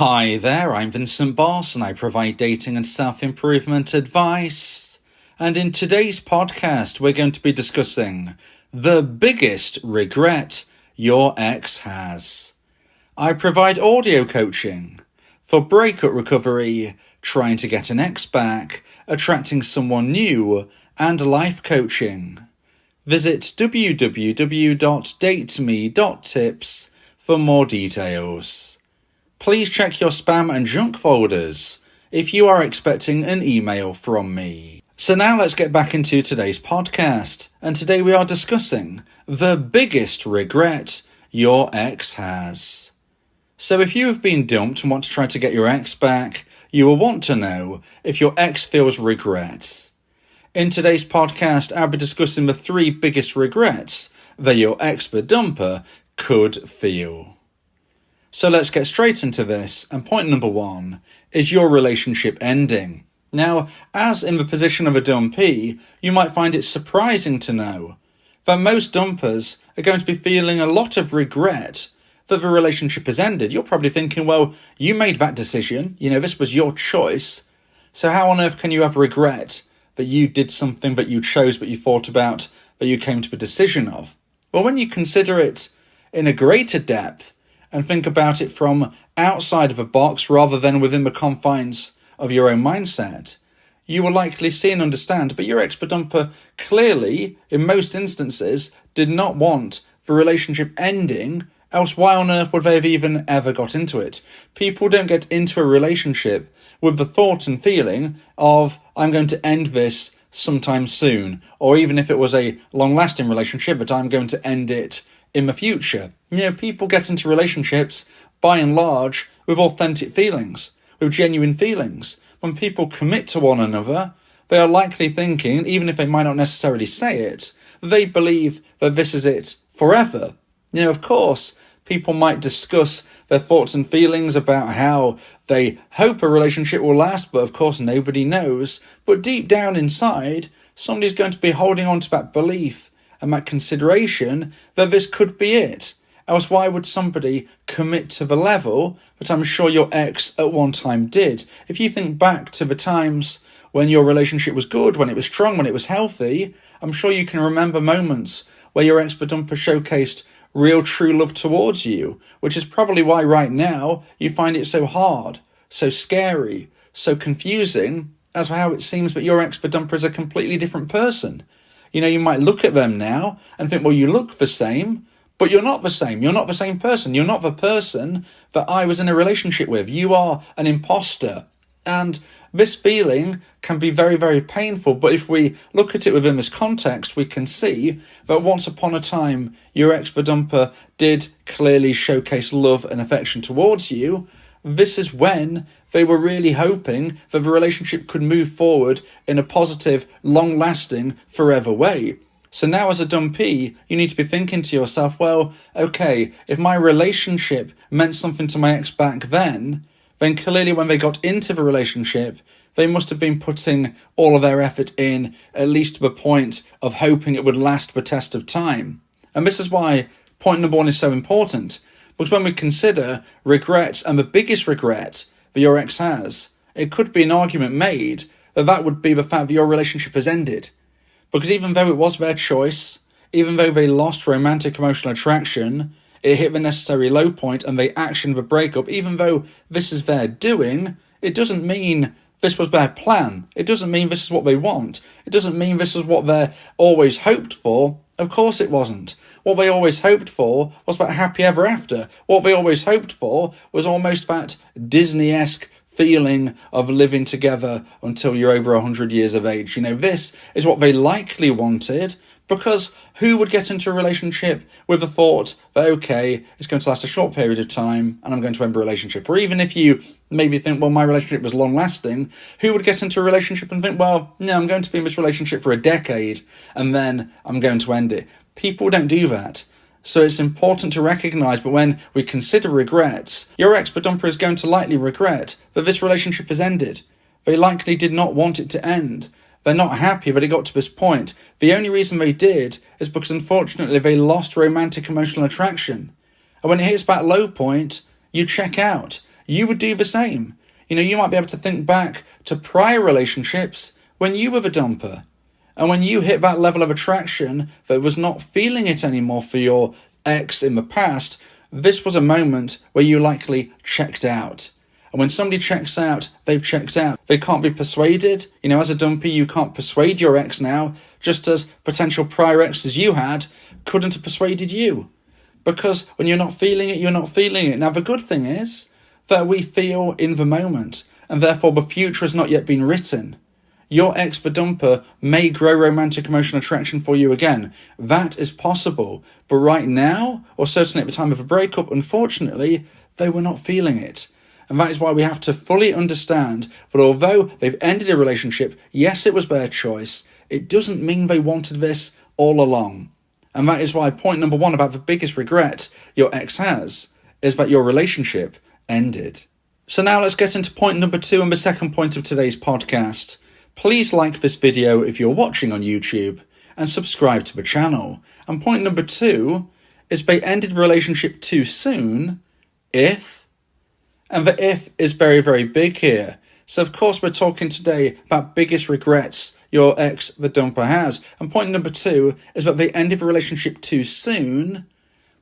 Hi there, I'm Vincent Boss and I provide dating and self-improvement advice. And in today's podcast, we're going to be discussing the biggest regret your ex has. I provide audio coaching for breakup recovery, trying to get an ex back, attracting someone new, and life coaching. Visit www.dateme.tips for more details. Please check your spam and junk folders if you are expecting an email from me. So now let's get back into today's podcast. And today we are discussing the biggest regret your ex has. So if you have been dumped and want to try to get your ex back, you will want to know if your ex feels regret. In today's podcast, I'll be discussing the 3 biggest regrets that your ex-dumper could feel. So let's get straight into this, and point number 1 is your relationship ending. Now, as in the position of a dumpee, you might find it surprising to know that most dumpers are going to be feeling a lot of regret that the relationship has ended. You're probably thinking, well, you made that decision, this was your choice, so how on earth can you have regret that you did something that you chose, that you thought about, that you came to a decision of? Well, when you consider it in a greater depth, and think about it from outside of a box rather than within the confines of your own mindset, you will likely see and understand that your ex-dumper clearly, in most instances, did not want the relationship ending, else why on earth would they have even ever got into it? People don't get into a relationship with the thought and feeling of, I'm going to end this sometime soon, or even if it was a long-lasting relationship, that I'm going to end it in the future. People get into relationships, by and large, with authentic feelings, with genuine feelings. When people commit to one another, they are likely thinking, even if they might not necessarily say it, that they believe that this is it forever. Of course, people might discuss their thoughts and feelings about how they hope a relationship will last, but of course nobody knows. But deep down inside, somebody's going to be holding on to that belief and that consideration that this could be it. Else why would somebody commit to the level that I'm sure your ex at one time did? If you think back to the times when your relationship was good, when it was strong, when it was healthy, I'm sure you can remember moments where your ex-dumper showcased real true love towards you, which is probably why right now you find it so hard, so scary, so confusing as to how it seems that your ex-dumper is a completely different person. You might look at them now and think, well, you look the same, but you're not the same. You're not the same person. You're not the person that I was in a relationship with. You are an imposter. And this feeling can be very, very painful. But if we look at it within this context, we can see that once upon a time, your ex-dumper did clearly showcase love and affection towards you. This is when they were really hoping that the relationship could move forward in a positive, long-lasting, forever way. So now as a dumpee, you need to be thinking to yourself, well, okay, if my relationship meant something to my ex back then clearly when they got into the relationship, they must have been putting all of their effort in, at least to the point of hoping it would last the test of time. And this is why point number 1 is so important. Because when we consider regrets, and the biggest regret that your ex has, it could be an argument made that would be the fact that your relationship has ended. Because even though it was their choice, even though they lost romantic emotional attraction, it hit the necessary low point and they actioned the breakup, even though this is their doing, it doesn't mean this was their plan. It doesn't mean this is what they want. It doesn't mean this is what they always hoped for. Of course it wasn't. What they always hoped for was that happy ever after. What they always hoped for was almost that Disney-esque feeling of living together until you're over 100 years of age. This is what they likely wanted, because who would get into a relationship with the thought that, okay, it's going to last a short period of time and I'm going to end a relationship? Or even if you maybe think, well, my relationship was long lasting, who would get into a relationship and think, well, no, I'm going to be in this relationship for a decade and then I'm going to end it? People don't do that. So it's important to recognise, but when we consider regrets, your ex-dumper is going to likely regret that this relationship has ended. They likely did not want it to end. They're not happy that it got to this point. The only reason they did is because, unfortunately, they lost romantic emotional attraction. And when it hits that low point, you check out. you would do the same. You might be able to think back to prior relationships when you were the dumper. And when you hit that level of attraction that was not feeling it anymore for your ex in the past, this was a moment where you likely checked out. And when somebody checks out, they've checked out. They can't be persuaded. As a dumpy, you can't persuade your ex now, just as potential prior exes you had couldn't have persuaded you. Because when you're not feeling it, you're not feeling it. Now, the good thing is that we feel in the moment, and therefore the future has not yet been written. Your ex, the dumper, may grow romantic emotional attraction for you again. That is possible. But right now, or certainly at the time of a breakup, unfortunately, they were not feeling it. And that is why we have to fully understand that although they've ended a relationship, yes, it was their choice, it doesn't mean they wanted this all along. And that is why point number 1 about the biggest regret your ex has is that your relationship ended. So now let's get into point number 2 and the second point of today's podcast. Please like this video if you're watching on YouTube and subscribe to the channel. And point number 2 is they ended the relationship too soon if, and the if is very, very big here. So of course we're talking today about biggest regrets your ex, the dumper, has. And point number 2 is that they ended the relationship too soon,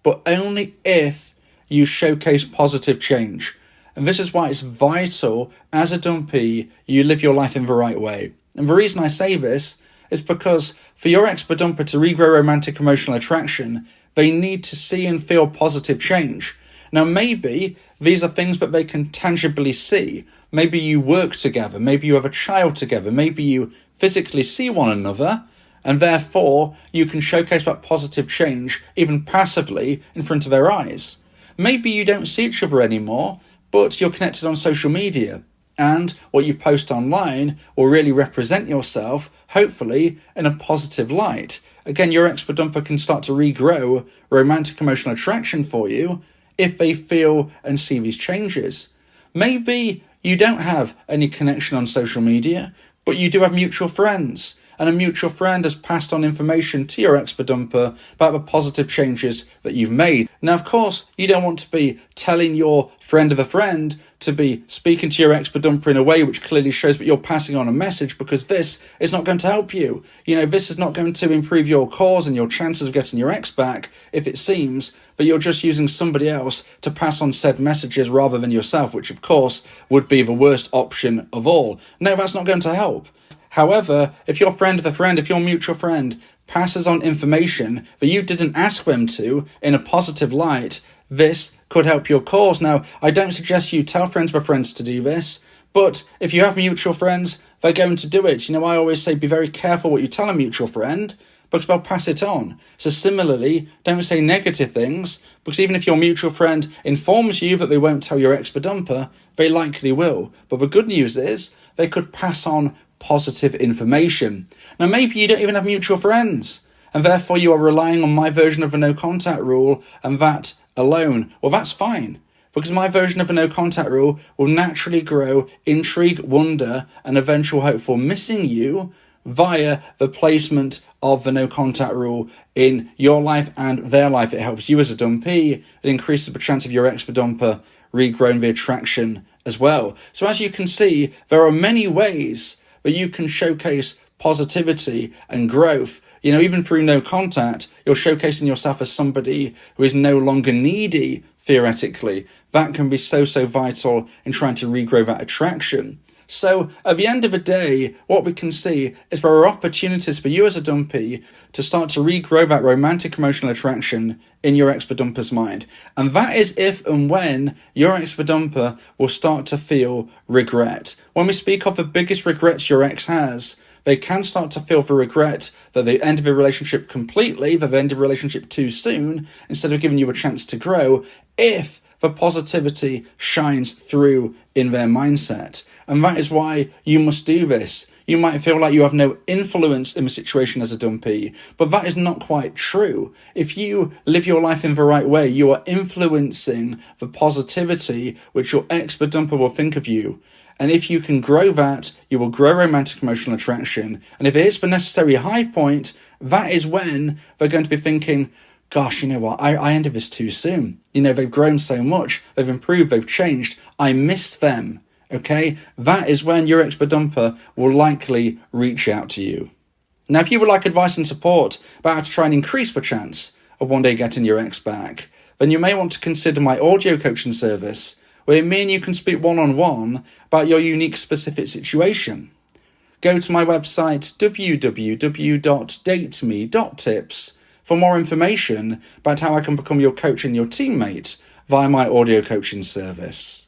but only if you showcase positive change. And this is why it's vital, as a dumpee, you live your life in the right way. And the reason I say this is because for your ex, the dumper, to regrow romantic emotional attraction, they need to see and feel positive change. Now, maybe these are things that they can tangibly see. Maybe you work together. Maybe you have a child together. Maybe you physically see one another. And therefore, you can showcase that positive change, even passively, in front of their eyes. Maybe you don't see each other anymore, but you're connected on social media, and what you post online will really represent yourself, hopefully, in a positive light. Again, your ex, the dumper, can start to regrow romantic emotional attraction for you if they feel and see these changes. Maybe you don't have any connection on social media, but you do have mutual friends, and a mutual friend has passed on information to your ex, the dumper, about the positive changes that you've made. Now, of course, you don't want to be telling your friend of a friend to be speaking to your ex, the dumper, in a way which clearly shows that you're passing on a message, because this is not going to help you. This is not going to improve your cause and your chances of getting your ex back if it seems that you're just using somebody else to pass on said messages rather than yourself, which of course would be the worst option of all. No, that's not going to help. However, if your friend of a friend, if your mutual friend passes on information that you didn't ask them to in a positive light, this could help your cause. Now, I don't suggest you tell friends of friends to do this, but if you have mutual friends, they're going to do it. I always say be very careful what you tell a mutual friend, because they'll pass it on. So similarly, don't say negative things, because even if your mutual friend informs you that they won't tell your ex, the dumper, they likely will. But the good news is they could pass on positive information. Now, maybe you don't even have mutual friends, and therefore you are relying on my version of the no contact rule and that alone. Well, that's fine, because my version of the no contact rule will naturally grow intrigue, wonder, and eventual hope for missing you via the placement of the no contact rule in your life and their life. It helps you as a dumpee. It increases the chance of your ex, the dumper, regrowing the attraction as well. So as you can see, there are many ways that you can showcase positivity and growth. Even through no contact, you're showcasing yourself as somebody who is no longer needy, theoretically. That can be so vital in trying to regrow that attraction. So at the end of the day, what we can see is there are opportunities for you as a dumpee to start to regrow that romantic emotional attraction in your ex, the dumper's mind. And that is if and when your ex, the dumper, will start to feel regret. When we speak of the biggest regrets your ex has, they can start to feel the regret that they ended the relationship completely, that they ended the relationship too soon, instead of giving you a chance to grow, if the positivity shines through in their mindset. And that is why you must do this. You might feel like you have no influence in the situation as a dumpee, but that is not quite true. If you live your life in the right way, you are influencing the positivity which your ex, the dumper, will think of you. And if you can grow that, you will grow romantic emotional attraction. And if it hits the necessary high point, that is when they're going to be thinking, gosh, you know what, I ended this too soon. You know, they've grown so much, they've improved, they've changed, I missed them, okay? That is when your ex-dumper will likely reach out to you. Now, if you would like advice and support about how to try and increase the chance of one day getting your ex back, then you may want to consider my audio coaching service, where me and you can speak one-on-one about your unique specific situation. Go to my website, www.dateme.tips, for more information about how I can become your coach and your teammate via my audio coaching service.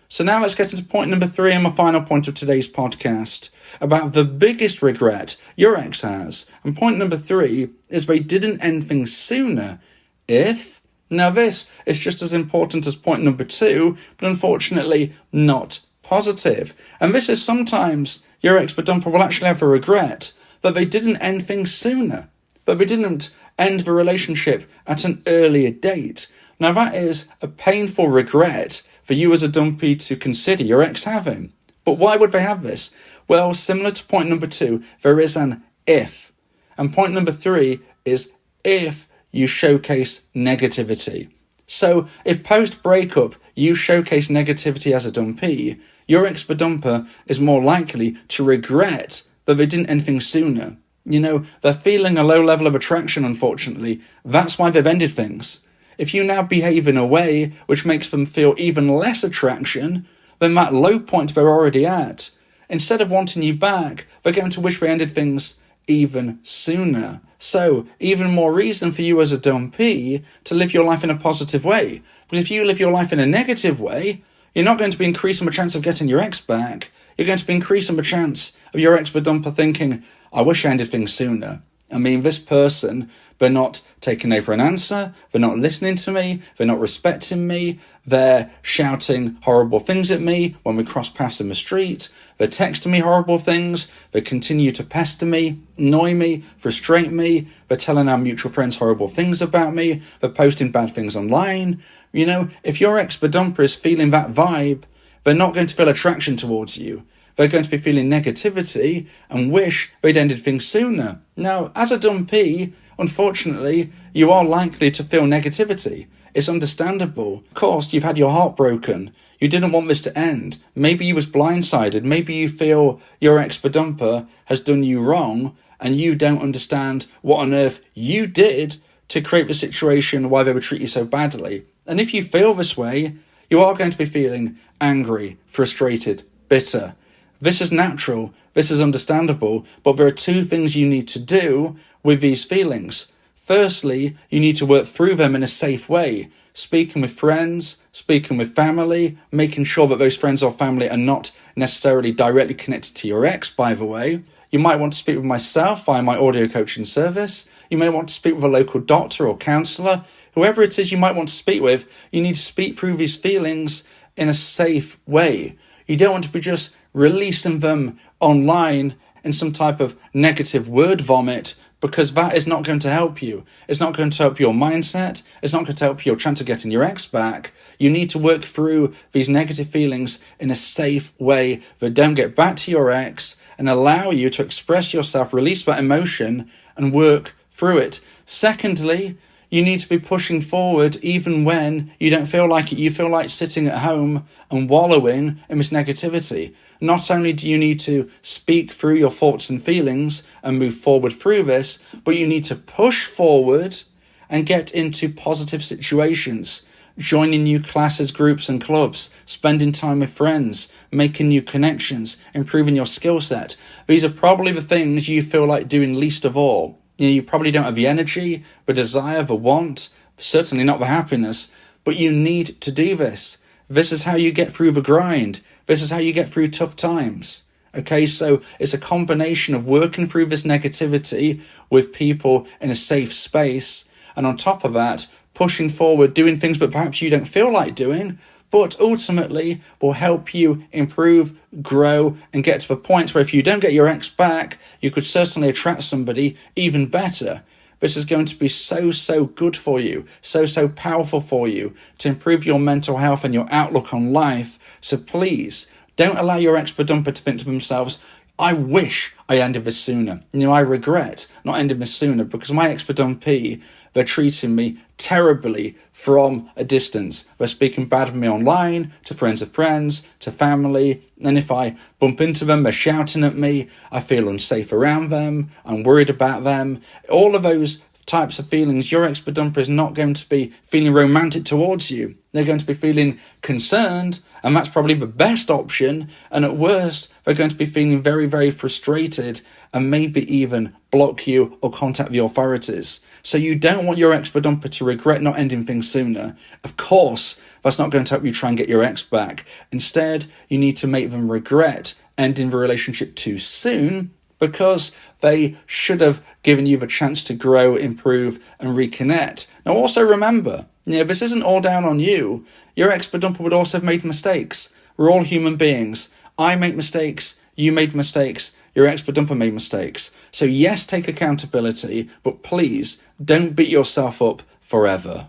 So now let's get into point number 3 and my final point of today's podcast about the biggest regret your ex has. And point number 3 is they didn't end things sooner if... Now this is just as important as point number 2, but unfortunately not positive. And this is sometimes your ex-dumper will actually have a regret that they didn't end things sooner, but they didn't end the relationship at an earlier date. Now that is a painful regret for you as a dumpee to consider your ex having. But why would they have this? Well, similar to point number 2, there is an if. And point number 3 is if you showcase negativity. So if post-breakup you showcase negativity as a dumpee, your ex-dumper is more likely to regret that they didn't end things sooner. You know, they're feeling a low level of attraction, unfortunately. That's why they've ended things. If you now behave in a way which makes them feel even less attraction than that low point they're already at, instead of wanting you back, they're going to wish they ended things even sooner. So, even more reason for you as a dumpee to live your life in a positive way. But if you live your life in a negative way, you're not going to be increasing the chance of getting your ex back. You're going to be increasing the chance of your ex-dumper thinking, I wish I ended things sooner. I mean, this person, they're not taking no for an answer, they're not listening to me, they're not respecting me, they're shouting horrible things at me when we cross paths in the street, they're texting me horrible things, they continue to pester me, annoy me, frustrate me, they're telling our mutual friends horrible things about me, they're posting bad things online. You know, if your ex-dumper is feeling that vibe, they're not going to feel attraction towards you. They're going to be feeling negativity and wish they'd ended things sooner. Now, as a dumpee, unfortunately, you are likely to feel negativity. It's understandable. Of course, you've had your heart broken. You didn't want this to end. Maybe you was blindsided. Maybe you feel your ex-dumper has done you wrong and you don't understand what on earth you did to create the situation why they would treat you so badly. And if you feel this way, you are going to be feeling angry, frustrated, bitter. This is natural, this is understandable, but there are 2 things you need to do with these feelings. Firstly, you need to work through them in a safe way, speaking with friends, speaking with family, making sure that those friends or family are not necessarily directly connected to your ex, by the way. You might want to speak with myself via my audio coaching service. You may want to speak with a local doctor or counsellor. Whoever it is you might want to speak with, you need to speak through these feelings in a safe way. You don't want to be just releasing them online in some type of negative word vomit, because that is not going to help you. It's not going to help your mindset. It's not going to help your chance of getting your ex back. You need to work through these negative feelings in a safe way that don't get back to your ex and allow you to express yourself, release that emotion and work through it. Secondly, you need to be pushing forward even when you don't feel like it. You feel like sitting at home and wallowing in this negativity. Not only do you need to speak through your thoughts and feelings and move forward through this, but you need to push forward and get into positive situations, joining new classes, groups and clubs, spending time with friends, making new connections, improving your skill set. These are probably the things you feel like doing least of all. You probably don't have the energy, the desire, the want, certainly not the happiness, but you need to do this. This is how you get through the grind. This is how you get through tough times. Okay, so it's a combination of working through this negativity with people in a safe space, and on top of that, pushing forward, doing things that perhaps you don't feel like doing, but ultimately will help you improve, grow, and get to the point where if you don't get your ex back, you could certainly attract somebody even better. This is going to be so good for you, so powerful for you to improve your mental health and your outlook on life. So please, don't allow your ex-dumper to think to themselves, I wish I ended this sooner. I regret not ending this sooner because my ex-dumpee, they're treating me terribly from a distance. They're speaking bad of me online, to friends of friends, to family. And if I bump into them, they're shouting at me. I feel unsafe around them. I'm worried about them. All of those types of feelings, your ex-dumper is not going to be feeling romantic towards you. They're going to be feeling concerned, and that's probably the best option. And at worst, they're going to be feeling very, very frustrated and maybe even block you or contact the authorities. So you don't want your ex-dumper to regret not ending things sooner. Of course, that's not going to help you try and get your ex back. Instead, you need to make them regret ending the relationship too soon, because they should have given you the chance to grow, improve, and reconnect. Now, also remember, this isn't all down on you. Your ex-dumper would also have made mistakes. We're all human beings. I make mistakes. You made mistakes. Your ex-dumper made mistakes. So yes, take accountability, but please don't beat yourself up forever.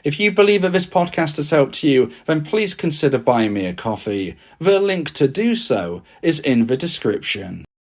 If you believe that this podcast has helped you, then please consider buying me a coffee. The link to do so is in the description.